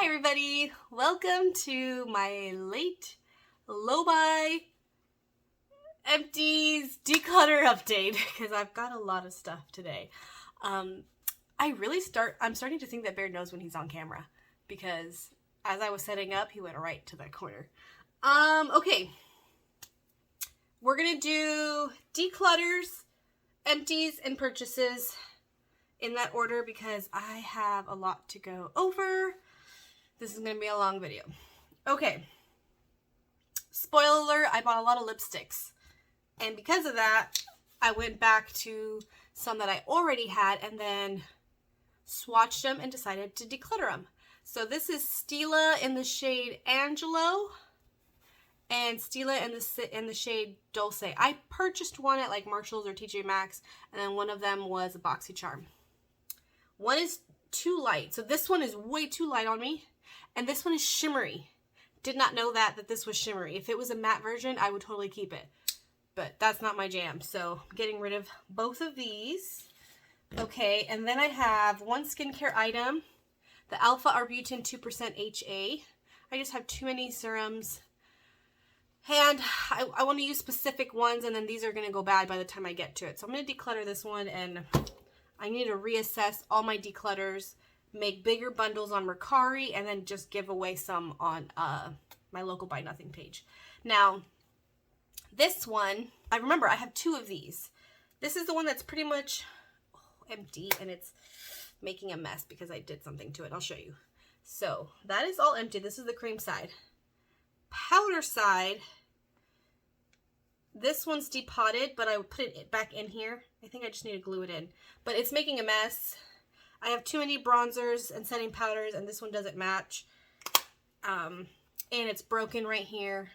Hi everybody, welcome to my late low-buy Empties declutter update because I've got a lot of stuff today. I'm starting to think that Bear knows when he's on camera because as I was setting up, he went right to that corner. Okay. We're gonna do declutters, empties, and purchases in that order because I have a lot to go over. This is going to be a long video. Okay. Spoiler alert, I bought a lot of lipsticks. And because of that, I went back to some that I already had and then swatched them and decided to declutter them. So this is Stila in the shade Angelo and Stila in the shade Dulce. I purchased one at like Marshall's or TJ Maxx, and then one of them was a BoxyCharm. One is too light. So this one is way too light on me. And this one is shimmery. Did not know that this was shimmery. If it was a matte version, I would totally keep it. But that's not my jam. So I'm getting rid of both of these. Okay, and then I have one skincare item. The Alpha Arbutin 2% HA. I just have too many serums. And I want to use specific ones, and then these are going to go bad by the time I get to it. So I'm going to declutter this one, and I need to reassess all my declutters, make bigger bundles on Mercari, and then just give away some on my local Buy Nothing page. Now, this one, I remember I have two of these. This is the one that's pretty much empty, and it's making a mess because I did something to it. I'll show you. So, that is all empty. This is the cream side. Powder side, this one's depotted, but I would put it back in here. I think I just need to glue it in. But it's making a mess. I have too many bronzers and setting powders, and this one doesn't match. And it's broken right here.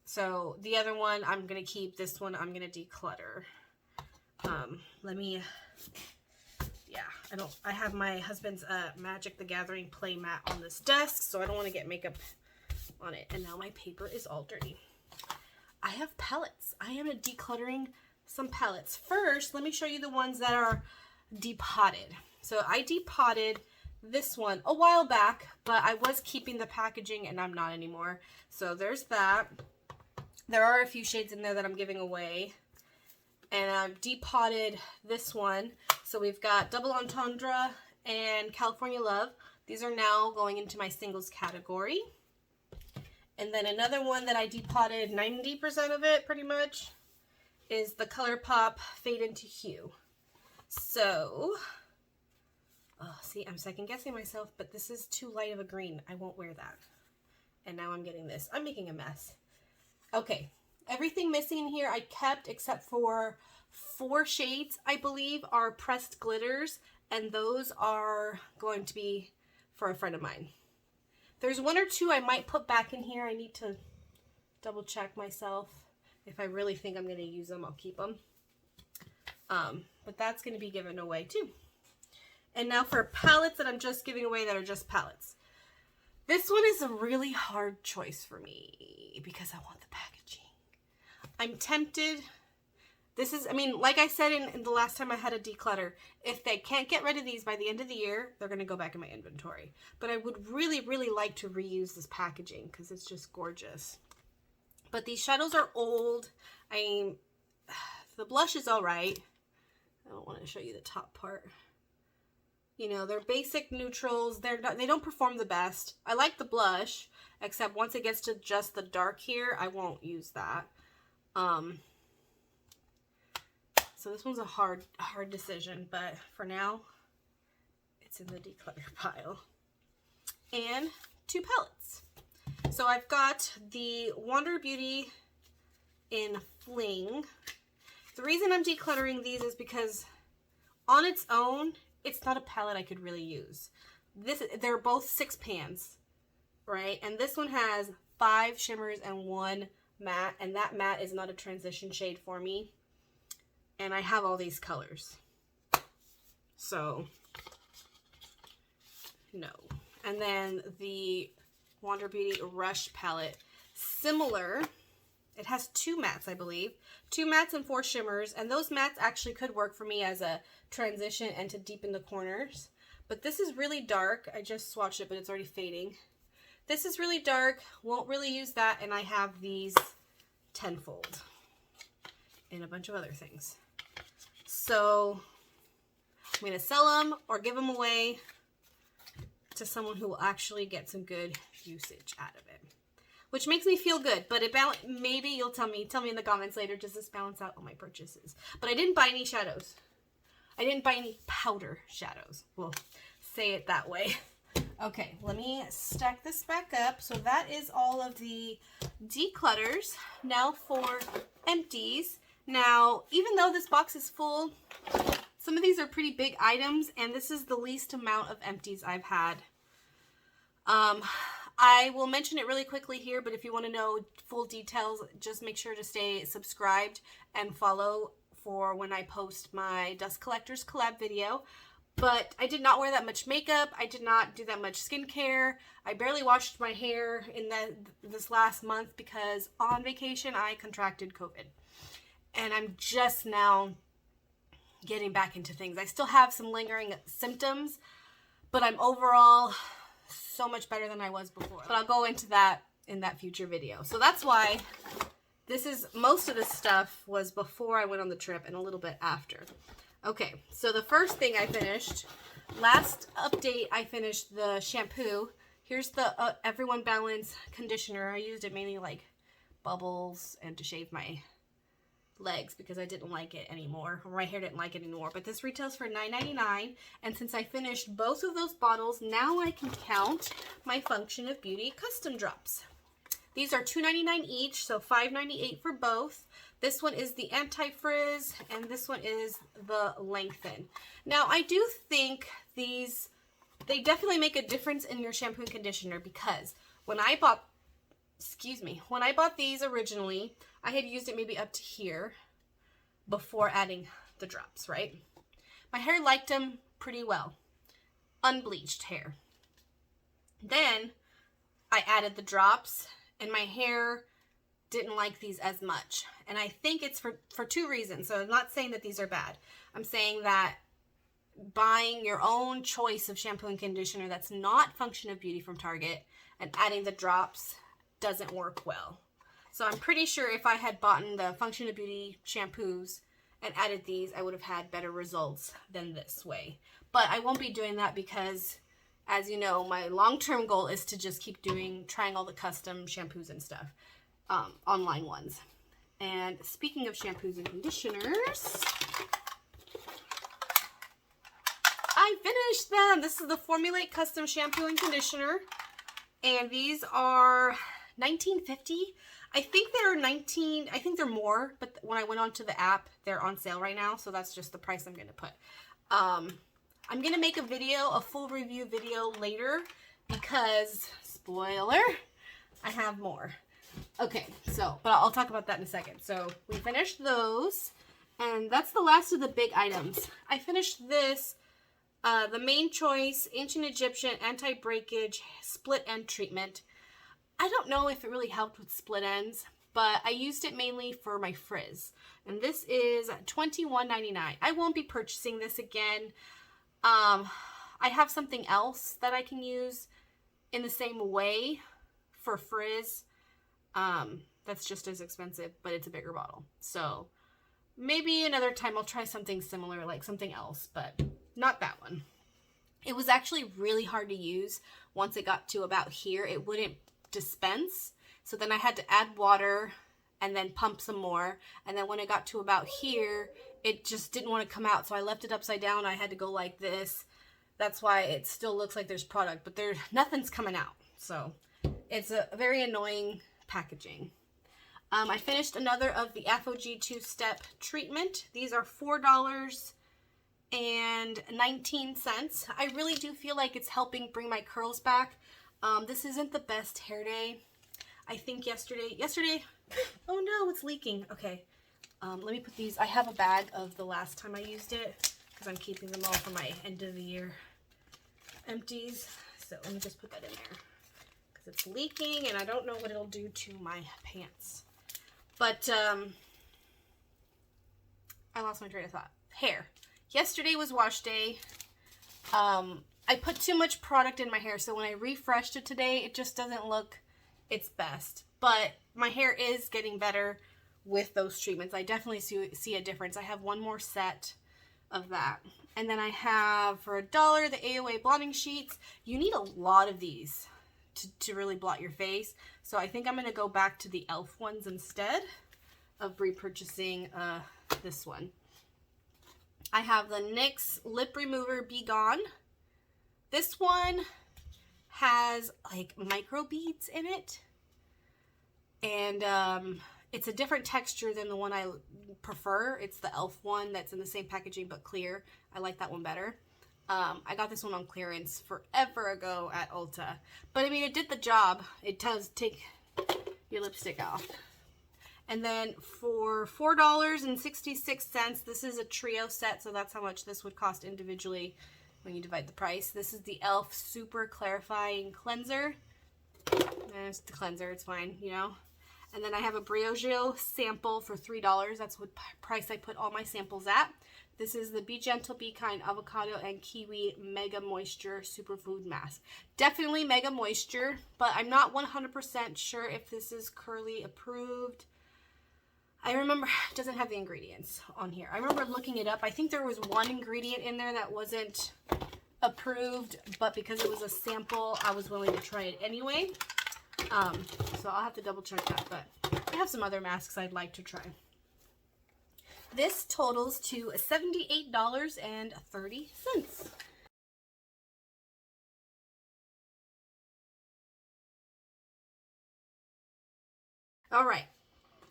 So the other one I'm going to keep. This one I'm going to declutter. I have my husband's Magic the Gathering play mat on this desk, so I don't want to get makeup on it. And now my paper is all dirty. I have palettes. I am decluttering some palettes. First, let me show you the ones that are depotted. So I depotted this one a while back, but I was keeping the packaging and I'm not anymore. So there's that. There are a few shades in there that I'm giving away. And I've depotted this one. So we've got Double Entendre and California Love. These are now going into my singles category. And then another one that I depotted 90% of it pretty much is the ColourPop Fade into Hue. So, see, I'm second guessing myself, but this is too light of a green. I won't wear that. And now I'm getting this. I'm making a mess. Okay, everything missing in here I kept except for 4 shades, I believe, are pressed glitters, and those are going to be for a friend of mine. There's 1 or 2 I might put back in here. I need to double check myself. If I really think I'm going to use them, I'll keep them. But that's going to be given away too. And now for palettes that I'm just giving away that are just palettes. This one is a really hard choice for me because I want the packaging. I'm tempted. This is, like I said in the last time I had a declutter, if they can't get rid of these by the end of the year, they're going to go back in my inventory. But I would really, really like to reuse this packaging because it's just gorgeous. But these shadows are old. The blush is all right. I don't want to show you the top part. You know, they're basic neutrals. They don't perform the best. I like the blush, except once it gets to just the dark here, I won't use that. So this one's a hard decision, but for now, it's in the declutter pile. And 2 palettes. So I've got the Wander Beauty in Fling. The reason I'm decluttering these is because on its own, it's not a palette I could really use. They're both 6 pans, right? And this one has 5 shimmers and 1 matte, and that matte is not a transition shade for me. And I have all these colors. So, no. And then the Wander Beauty Rush palette, similar. It has 2 mattes, I believe. 2 mattes and 4 shimmers. And those mattes actually could work for me as a transition and to deepen the corners. But this is really dark. I just swatched it, but it's already fading. This is really dark. Won't really use that. And I have these tenfold and a bunch of other things. So I'm going to sell them or give them away to someone who will actually get some good usage out of it, which makes me feel good. But maybe you'll tell me in the comments later, does this balance out all my purchases? But I didn't buy any shadows. I didn't buy any powder shadows. We'll say it that way. Okay, let me stack this back up. So that is all of the declutters. Now for empties. Now, even though this box is full, some of these are pretty big items, and this is the least amount of empties I've had. I will mention it really quickly here, but if you want to know full details, just make sure to stay subscribed and follow for when I post my Dust Collectors collab video. But I did not wear that much makeup. I did not do that much skincare. I barely washed my hair in this last month because on vacation I contracted COVID. And I'm just now getting back into things. I still have some lingering symptoms, but I'm overall so much better than I was before. But I'll go into that in that future video. So that's why most of this stuff was before I went on the trip and a little bit after. Okay, so the first thing I finished, last update, I finished the shampoo. Here's the Everyone Balance conditioner. I used it mainly like bubbles and to shave my legs because I didn't like it anymore, or my hair didn't like it anymore. But this retails for $9.99, and since I finished both of those bottles, now I can count my Function of Beauty custom drops. These are $2.99 each, so $5.98 for both. This one is the anti-frizz, and this one is the lengthen. Now, I do think they definitely make a difference in your shampoo and conditioner, because when I bought these originally, I had used it maybe up to here before adding the drops, right? My hair liked them pretty well. Unbleached hair. Then I added the drops, and my hair didn't like these as much. And I think it's for two reasons. So I'm not saying that these are bad. I'm saying that buying your own choice of shampoo and conditioner that's not Function of Beauty from Target and adding the drops doesn't work well. So I'm pretty sure if I had bought the Function of Beauty shampoos and added these, I would have had better results than this way. But I won't be doing that because, as you know, my long-term goal is to just keep trying all the custom shampoos and stuff, online ones. And speaking of shampoos and conditioners, I finished them. This is the Formulate Custom Shampoo and Conditioner, and these are $19.50. I think they're $19. I think they're more, but when I went onto the app, they're on sale right now, so that's just the price I'm going to put. I'm going to make a full review video later because, spoiler, I have more. Okay, but I'll talk about that in a second. So we finished those, and that's the last of the big items. I finished this, the Main Choice Ancient Egyptian Anti-Breakage Split End Treatment. I don't know if it really helped with split ends, but I used it mainly for my frizz. And this is $21.99. I won't be purchasing this again. I have something else that I can use in the same way for frizz. That's just as expensive, but it's a bigger bottle. So maybe another time I'll try something similar, like something else, but not that one. It was actually really hard to use. Once it got to about here, it wouldn't dispense. So then I had to add water and then pump some more. And then when it got to about here, it just didn't want to come out. So I left it upside down. I had to go like this. That's why it still looks like there's product, but nothing's coming out. So it's a very annoying packaging. I finished another of the AphoG 2-step treatment. These are $4.19. I really do feel like it's helping bring my curls back. This isn't the best hair day. I think yesterday, oh no, it's leaking. Okay, let me put these, I have a bag of the last time I used it because I'm keeping them all for my end of the year empties. So let me just put that in there because it's leaking and I don't know what it'll do to my pants. But I lost my train of thought. Hair. Yesterday was wash day. I put too much product in my hair, so when I refreshed it today, it just doesn't look its best. But my hair is getting better with those treatments. I definitely see a difference. I have one more set of that. And then I have, for $1, the AOA blotting sheets. You need a lot of these to really blot your face. So I think I'm going to go back to the e.l.f. ones instead of repurchasing this one. I have the NYX Lip Remover Be Gone. This one has like micro beads in it. And it's a different texture than the one I prefer. It's the e.l.f. one that's in the same packaging but clear. I like that one better. I got this one on clearance forever ago at Ulta. But I mean, it did the job. It does take your lipstick off. And then for $4.66, this is a trio set, so that's how much this would cost individually when you divide the price. This is the e.l.f. Super Clarifying Cleanser. And it's the cleanser, it's fine, you know. And then I have a Briogeo sample for $3. That's what price I put all my samples at. This is the Be Gentle, Be Kind Avocado and Kiwi Mega Moisture Superfood Mask. Definitely Mega Moisture, but I'm not 100% sure if this is Curly approved. I remember it doesn't have the ingredients on here. I remember looking it up. I think there was one ingredient in there that wasn't approved, but because it was a sample, I was willing to try it anyway. So I'll have to double check that, but I have some other masks I'd like to try. This totals to $78.30. All right,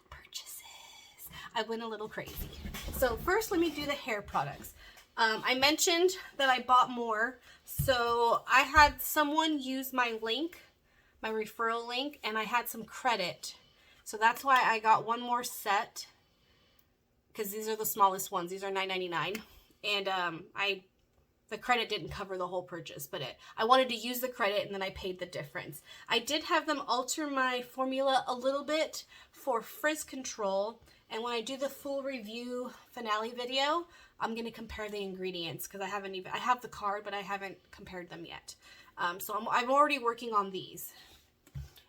purchases. I went a little crazy. So first, let me do the hair products. I mentioned that I bought more, so I had someone use my link, my referral link, and I had some credit. So that's why I got one more set, because these are the smallest ones. These are $9.99, and the credit didn't cover the whole purchase, but I wanted to use the credit, and then I paid the difference. I did have them alter my formula a little bit for frizz control, and when I do the full review finale video, I'm going to compare the ingredients, because I have the card, but I haven't compared them yet. So I'm already working on these.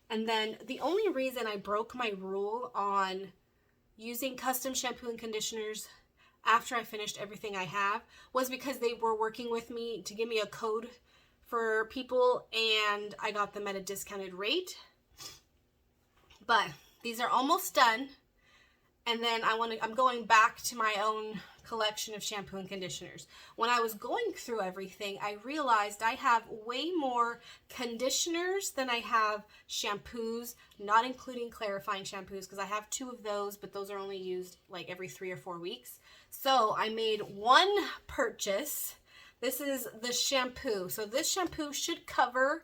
And then the only reason I broke my rule on using custom shampoo and conditioners after I finished everything I have was because they were working with me to give me a code for people, and I got them at a discounted rate. But these are almost done, and then I'm going back to my own collection of shampoo and conditioners. When I was going through everything, I realized I have way more conditioners than I have shampoos, not including clarifying shampoos, because I have 2 of those, but those are only used like every 3 or 4 weeks. So I made one purchase. This is the shampoo. So this shampoo should cover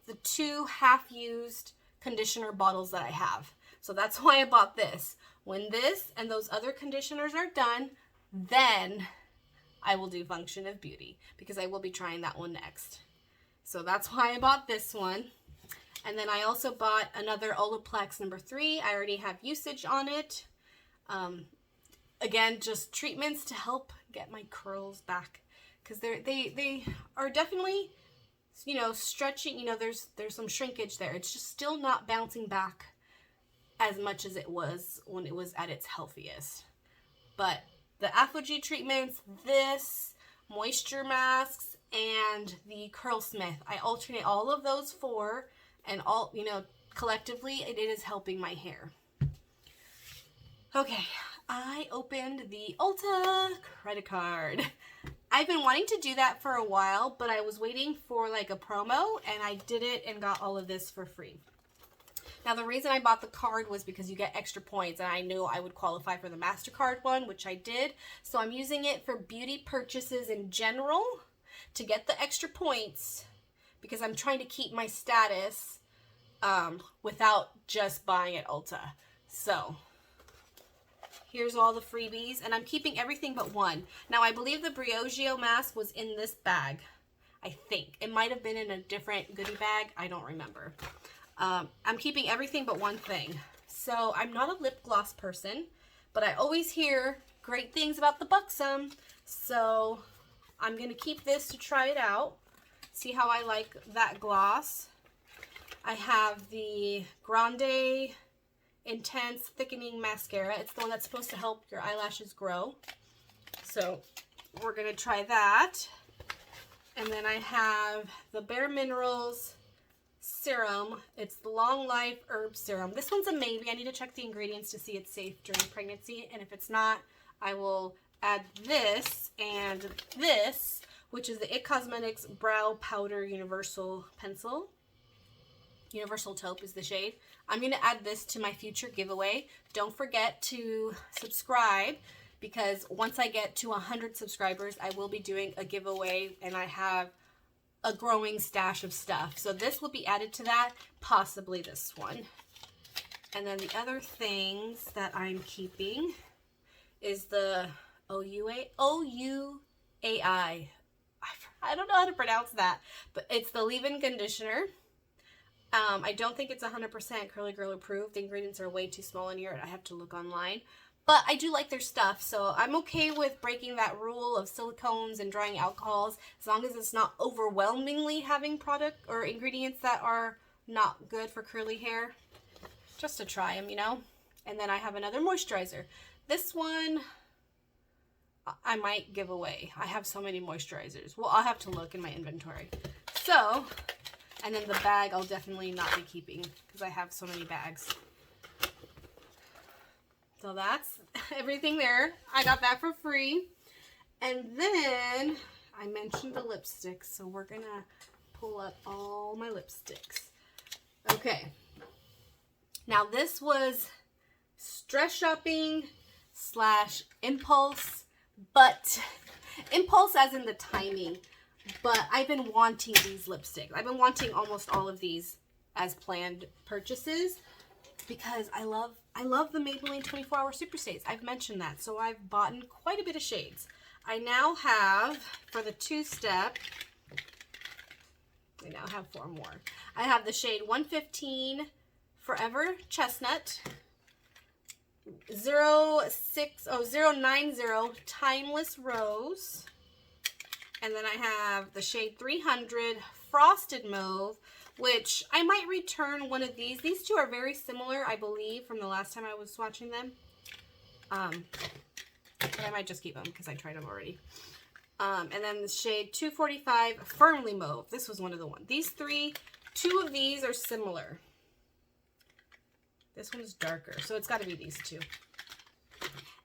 the 2 half-used conditioner bottles that I have. So that's why I bought this. When this and those other conditioners are done, then I will do Function of Beauty, because I will be trying that one next. So that's why I bought this one. And then I also bought another Olaplex number 3. I already have usage on it. Again, just treatments to help get my curls back, because they are definitely, you know, stretching. You know, there's some shrinkage there. It's just still not bouncing back as much as it was when it was at its healthiest. But the Apogee treatments, this, moisture masks, and the Curlsmith, I alternate all of those 4, and all, you know, collectively, it is helping my hair. Okay, I opened the Ulta credit card. I've been wanting to do that for a while, but I was waiting for like a promo, and I did it and got all of this for free. Now, the reason I bought the card was because you get extra points, and I knew I would qualify for the MasterCard one, which I did. So I'm using it for beauty purchases in general to get the extra points, because I'm trying to keep my status without just buying at Ulta. So here's all the freebies, and I'm keeping everything but one. Now, I believe the Briogeo mask was in this bag. I think. It might have been in a different goodie bag. I don't remember. I'm keeping everything but one thing. So I'm not a lip gloss person, but I always hear great things about the Buxom. So I'm going to keep this to try it out. See how I like that gloss? I have the Grande Intense Thickening Mascara. It's the one that's supposed to help your eyelashes grow. So we're going to try that. And then I have the Bare Minerals Serum. It's the Long Life Herb Serum. This one's a maybe. I need to check the ingredients to see it's safe during pregnancy. And if it's not, I will add this and this, which is the IT Cosmetics Brow Powder Universal Pencil. Universal Taupe is the shade. I'm going to add this to my future giveaway. Don't forget to subscribe, because once I get to 100 subscribers, I will be doing a giveaway, and I have a growing stash of stuff. So this will be added to that, possibly this one. And then the other things that I'm keeping is the OUAI. I don't know how to pronounce that, but it's the leave-in conditioner. I don't think it's 100% Curly Girl approved. The ingredients are way too small in here. I have to look online. But I do like their stuff, so I'm okay with breaking that rule of silicones and drying alcohols, as long as it's not overwhelmingly having product or ingredients that are not good for curly hair. Just to try them, you know. And then I have another moisturizer. This one I might give away. I have so many moisturizers. Well, I'll have to look in my inventory. So, and then the bag I'll definitely not be keeping, because I have so many bags. So that's everything there. I got that for free. And then I mentioned the lipsticks, so we're going to pull up all my lipsticks. Okay. Now this was stress shopping / impulse, but impulse as in the timing. But I've been wanting these lipsticks. I've been wanting almost all of these as planned purchases, because I love the Maybelline 24-Hour Super Stays. I've mentioned that, so I've bought quite a bit of shades. I now have, for the two-step, I now have 4 more. I have the shade 115 Forever Chestnut, 090 Timeless Rose, and then I have the shade 300 Frosted Mauve, which I might return one of these. These two are very similar, I believe, from the last time I was swatching them. But I might just keep them because I tried them already. And then the shade 245 Firmly Mauve. This was one of the ones. These three, 2 of these are similar. This one's darker, so it's got to be these 2.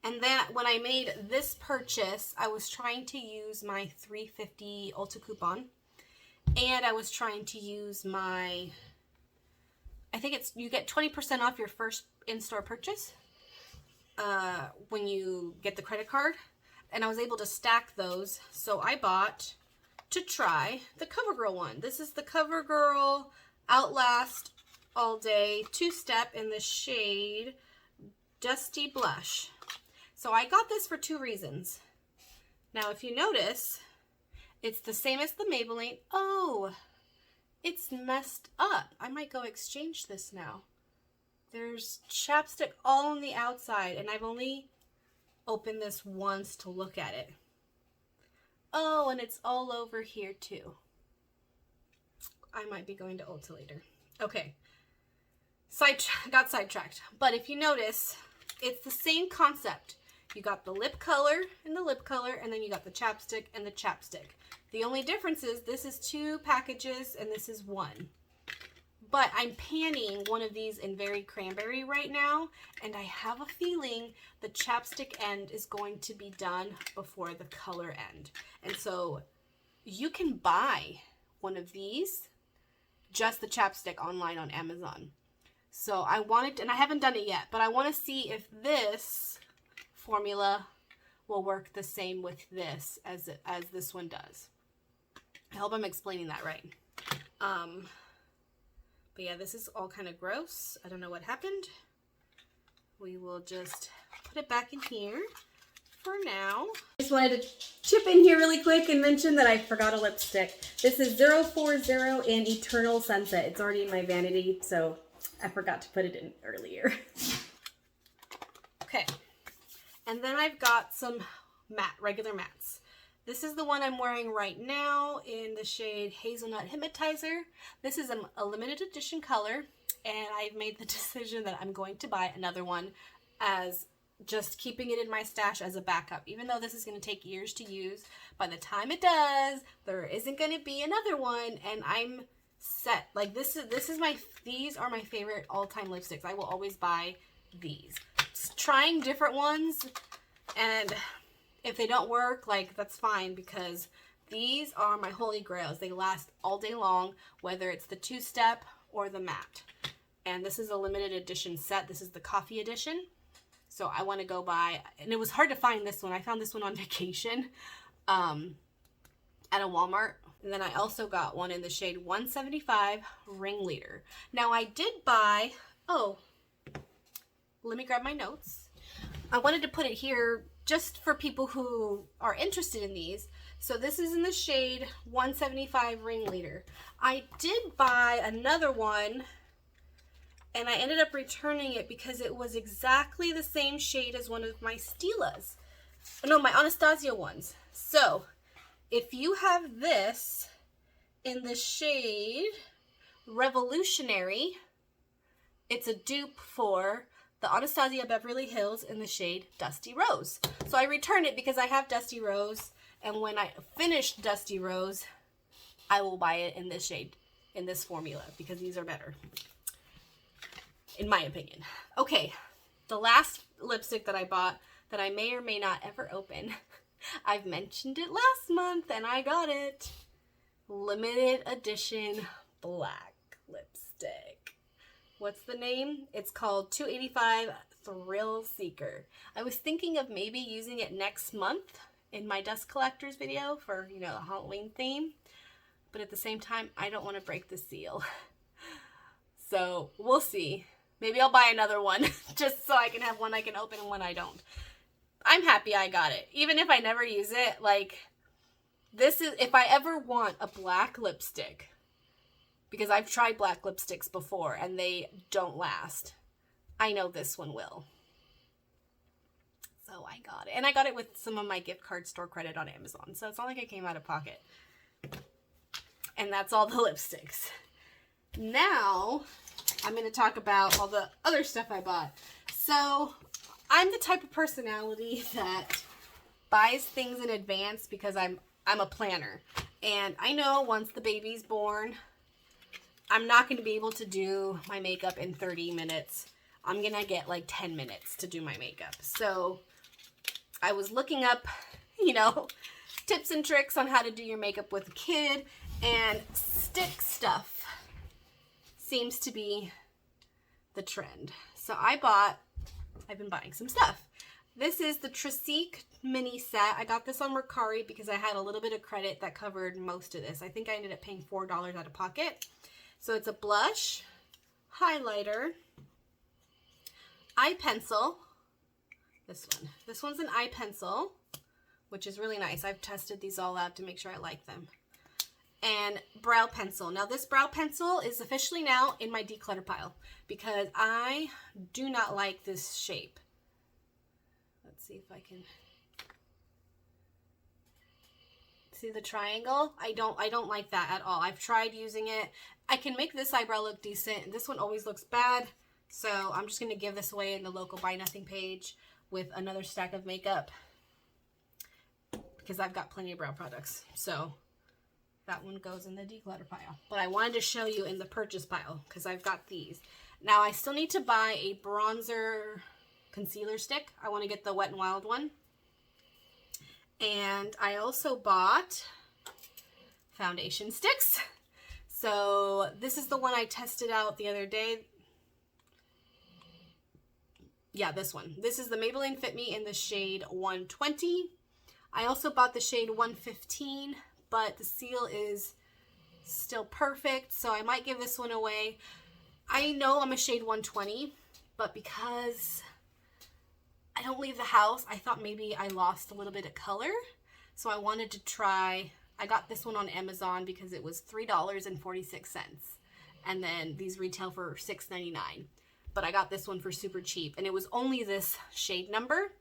And then when I made this purchase, I was trying to use my $3.50 Ulta coupon. And I was trying to use my, I think it's, you get 20% off your first in-store purchase when you get the credit card. And I was able to stack those. So I bought, to try, the CoverGirl one. This is the CoverGirl Outlast All Day 2-Step in the shade Dusty Blush. So I got this for 2 reasons. Now, if you notice, it's the same as the Maybelline. Oh, it's messed up. I might go exchange this now. There's chapstick all on the outside, and I've only opened this once to look at it. Oh, and it's all over here too. I might be going to Ulta later. Okay, got sidetracked. But if you notice, it's the same concept. You got the lip color and the lip color, and then you got the chapstick and the chapstick. The only difference is this is 2 packages and this is 1. But I'm panning one of these in Very Cranberry right now, and I have a feeling the chapstick end is going to be done before the color end. And so you can buy one of these, just the chapstick, online on Amazon. So I wanted, and I haven't done it yet, but I want to see if this formula will work the same with this as this one does. I hope I'm explaining that right. But yeah, this is all kind of gross. I don't know what happened. We will just put it back in here for now. I just wanted to chip in here really quick and mention that I forgot a lipstick. This is 040 in Eternal Sunset. It's already in my vanity, so I forgot to put it in earlier. Okay. And then I've got some regular mattes. This is the one I'm wearing right now in the shade Hazelnut Hypnotizer. This is a limited edition color, and I've made the decision that I'm going to buy another one as just keeping it in my stash as a backup. Even though this is going to take years to use, by the time it does, there isn't going to be another one, and I'm set. Like these are my favorite all-time lipsticks. I will always buy these. Trying different ones, and if they don't work, like, that's fine, because these are my holy grails. They last all day long, whether it's the two-step or the matte. And this is a limited edition set. This is the coffee edition. So I want to go buy, and it was hard to find this one. I found this one on vacation at a Walmart. And then I also got one in the shade 175 Ringleader. Now I did buy, oh, let me grab my notes. I wanted to put it here just for people who are interested in these. So this is in the shade 175 Ringleader. I did buy another one, and I ended up returning it because it was exactly the same shade as one of my Stilas. No, my Anastasia ones. So if you have this in the shade Revolutionary, it's a dupe for the Anastasia Beverly Hills in the shade Dusty Rose. So I returned it because I have Dusty Rose, and when I finish Dusty Rose, I will buy it in this shade, in this formula, because these are better, in my opinion. Okay, the last lipstick that I bought that I may or may not ever open, I've mentioned it last month and I got it. Limited edition black lipstick. What's the name? It's called 285 Thrill Seeker. I was thinking of maybe using it next month in my dust collectors video for, you know, the Halloween theme. But at the same time, I don't want to break the seal. So we'll see. Maybe I'll buy another one just so I can have one I can open and one I don't. I'm happy I got it. Even if I never use it, like, this is, if I ever want a black lipstick, because I've tried black lipsticks before and they don't last, I know this one will. So I got it. And I got it with some of my gift card store credit on Amazon. So it's not like I came out of pocket. And that's all the lipsticks. Now, I'm going to talk about all the other stuff I bought. So I'm the type of personality that buys things in advance because I'm a planner. And I know once the baby's born, I'm not going to be able to do my makeup in 30 minutes. I'm going to get like 10 minutes to do my makeup. So I was looking up, you know, tips and tricks on how to do your makeup with a kid, and stick stuff seems to be the trend. So I've been buying some stuff. This is the Tricique mini set. I got this on Mercari because I had a little bit of credit that covered most of this. I think I ended up paying $4 out of pocket. So it's a blush, highlighter, eye pencil. This one's an eye pencil, which is really nice. I've tested these all out to make sure I like them. And brow pencil. Now this brow pencil is officially now in my declutter pile because I do not like this shape. Let's see if I can see the triangle. I don't like that at all. I've tried using it. I can make this eyebrow look decent. This one always looks bad. So I'm just going to give this away in the local Buy Nothing page with another stack of makeup because I've got plenty of brow products. So that one goes in the declutter pile. But I wanted to show you in the purchase pile because I've got these. Now I still need to buy a bronzer concealer stick. I want to get the Wet n Wild one. And I also bought foundation sticks. So this is the one I tested out the other day. Yeah, this one. This is the Maybelline Fit Me in the shade 120. I also bought the shade 115, but the seal is still perfect, so I might give this one away. I know I'm a shade 120, but because I don't leave the house, I thought maybe I lost a little bit of color. So I wanted to try, I got this one on Amazon because it was $3.46. And then these retail for $6.99. But I got this one for super cheap. And it was only this shade number.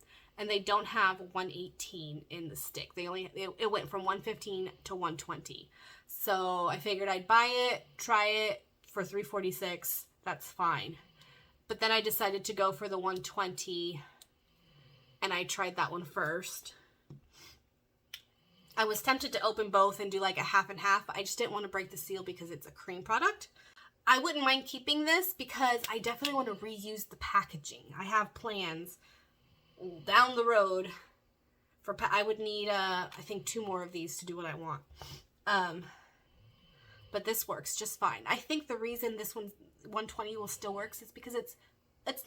and they don't have 118 in the stick. It went from 115 to 120. So I figured I'd buy it, try it for $3.46. That's fine. But then I decided to go for the 120, and I tried that one first. I was tempted to open both and do like a half and half. I just didn't want to break the seal because it's a cream product. I wouldn't mind keeping this because I definitely want to reuse the packaging. I have plans down the road for, I would need, I think 2 more of these to do what I want. But this works just fine. I think the reason this one 120 will still works is because it's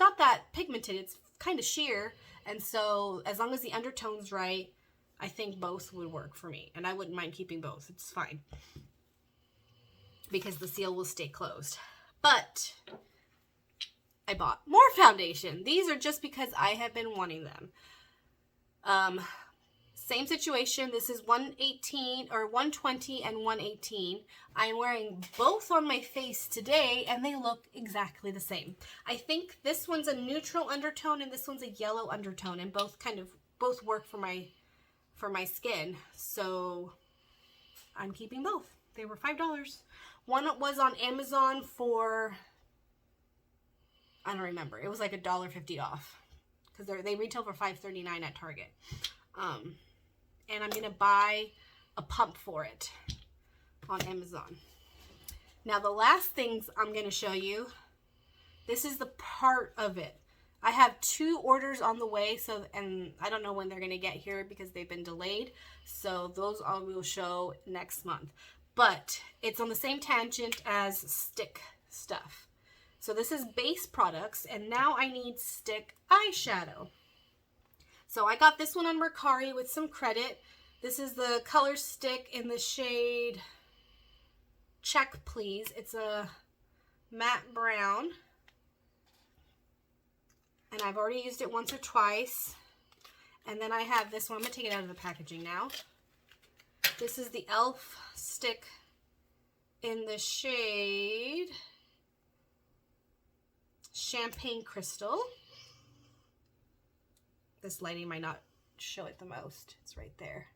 not that pigmented. It's kind of sheer. And so as long as the undertone's right, I think both would work for me. And I wouldn't mind keeping both. It's fine. Because the seal will stay closed. But I bought more foundation. These are just because I have been wanting them. Same situation. This is 118 or 120 and 118. I am wearing both on my face today and they look exactly the same. I think this one's a neutral undertone and this one's a yellow undertone, and both work for my skin. So I'm keeping both. They were $5. One was on Amazon for, I don't remember. It was like $1.50 off because they retail for $5.39 at Target. And I'm going to buy a pump for it on Amazon. Now the last things I'm going to show you, this is the part of it. I have 2 orders on the way, and I don't know when they're going to get here because they've been delayed. So those I will show next month. But it's on the same tangent as stick stuff. So this is base products, and now I need stick eyeshadow. So I got this one on Mercari with some credit. This is the color stick in the shade Check Please. It's a matte brown. And I've already used it once or twice. And then I have this one. I'm going to take it out of the packaging now. This is the e.l.f. stick in the shade Champagne Crystal. This lighting might not show it the most. It's right there.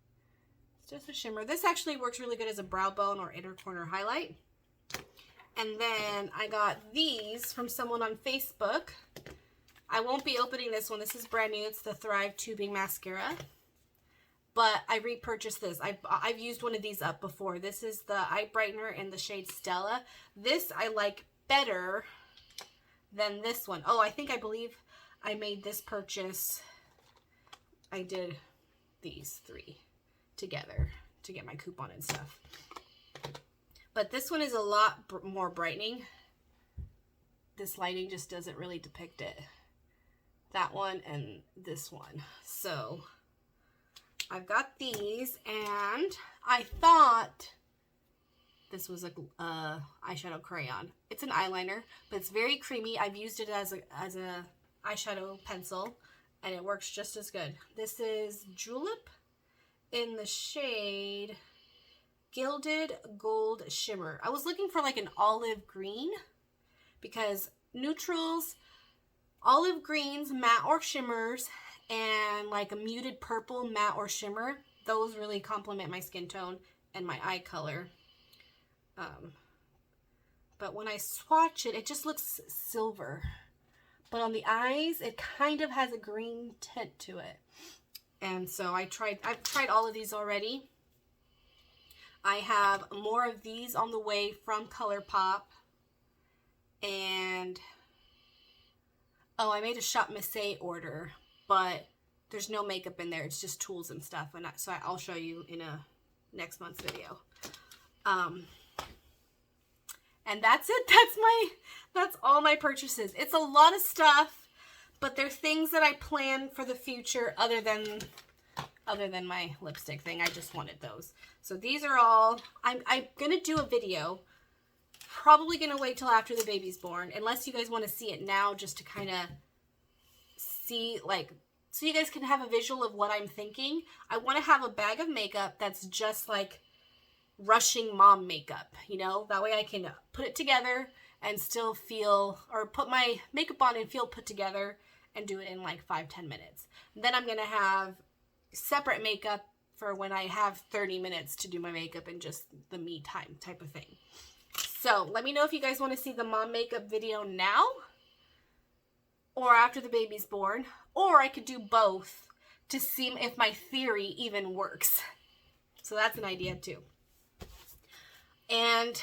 It's just a shimmer. This actually works really good as a brow bone or inner corner highlight. And then I got these from someone on Facebook. I won't be opening this one. This is brand new. It's the Thrive Tubing Mascara. But I repurchased this. I've used one of these up before. This is the eye brightener in the shade Stella. This I like better than this one. Oh, I believe I made this purchase. I did these 3 together to get my coupon and stuff. But this one is a lot more brightening. This lighting just doesn't really depict it. That one and this one. So I've got these, and I thought this was a eyeshadow crayon. It's an eyeliner, but it's very creamy. I've used it as a eyeshadow pencil, and it works just as good. This is Julep in the shade Gilded Gold Shimmer. I was looking for like an olive green because neutrals, olive greens, matte or shimmers, and like a muted purple, matte or shimmer, those really complement my skin tone and my eye color. But when I swatch it, it just looks silver. But on the eyes, it kind of has a green tint to it. And so I've tried all of these already. I have more of these on the way from ColourPop. And, oh, I made a Shop Missy order, but there's no makeup in there. It's just tools and stuff. And so I'll show you in a next month's video. And that's it. That's all my purchases. It's a lot of stuff, but they're things that I plan for the future other than my lipstick thing. I just wanted those. So these are all, I'm going to do a video. Probably going to wait till after the baby's born, unless you guys want to see it now just to kind of see, like, so you guys can have a visual of what I'm thinking. I want to have a bag of makeup that's just like rushing mom makeup, you know, that way I can put it together and still feel, or put my makeup on and feel put together and do it in like 5-10 minutes. Then I'm going to have separate makeup for when I have 30 minutes to do my makeup and just the me time type of thing. So let me know if you guys want to see the mom makeup video now or after the baby's born, or I could do both to see if my theory even works. So that's an idea too. And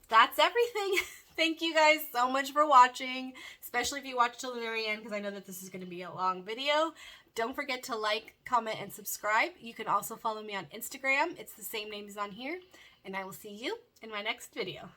that's everything. Thank you guys so much for watching, especially if you watch till the very end, because I know that this is going to be a long video. Don't forget to like, comment, and subscribe. You can also follow me on Instagram. It's the same name as on here. And I will see you in my next video.